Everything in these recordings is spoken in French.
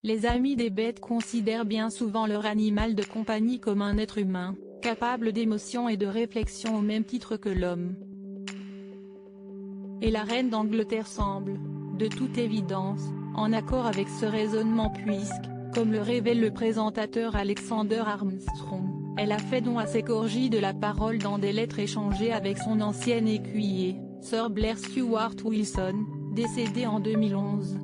Les amis des bêtes considèrent bien souvent leur animal de compagnie comme un être humain, capable d'émotion et de réflexion au même titre que l'homme. Et la reine d'Angleterre semble, de toute évidence, en accord avec ce raisonnement puisque, comme le révèle le présentateur Alexander Armstrong, elle a fait don à ses corgis de la parole dans des lettres échangées avec son ancien écuyer, Sir Blair Stuart Wilson, décédé en 2011.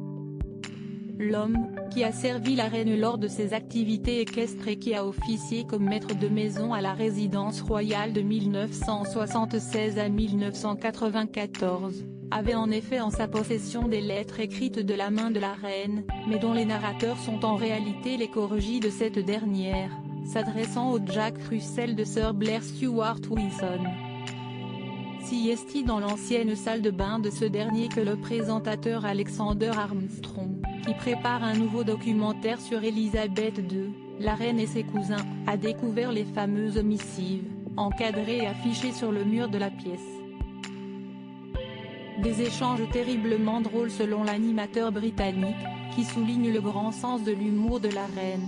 L'homme, qui a servi la reine lors de ses activités équestres et qui a officié comme maître de maison à la résidence royale de 1976 à 1994, avait en effet en sa possession des lettres écrites de la main de la reine, mais dont les narrateurs sont en réalité les corgis de cette dernière, s'adressant au Jack Russell de Sir Blair Stuart Wilson. Si est dans l'ancienne salle de bain de ce dernier que le présentateur Alexander Armstrong, qui prépare un nouveau documentaire sur Elisabeth II, la reine et ses cousins, a découvert les fameuses missives, encadrées et affichées sur le mur de la pièce. Des échanges terriblement drôles selon l'animateur britannique, qui souligne le grand sens de l'humour de la reine.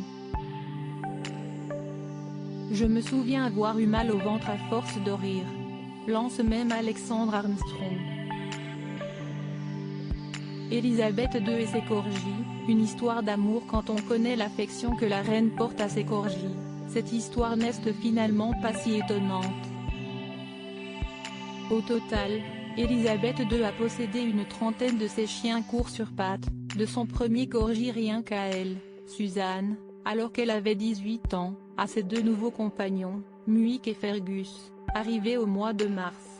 Je me souviens avoir eu mal au ventre à force de rire. Lance même Alexander Armstrong. Elisabeth II et ses corgis, une histoire d'amour quand on connaît l'affection que la reine porte à ses corgis, cette histoire n'est finalement pas si étonnante. Au total, Elisabeth II a possédé une trentaine de ses chiens courts sur pattes, de son premier corgi rien qu'à elle, Suzanne, alors qu'elle avait 18 ans, à ses deux nouveaux compagnons, Muick et Fergus, arrivés au mois de mars.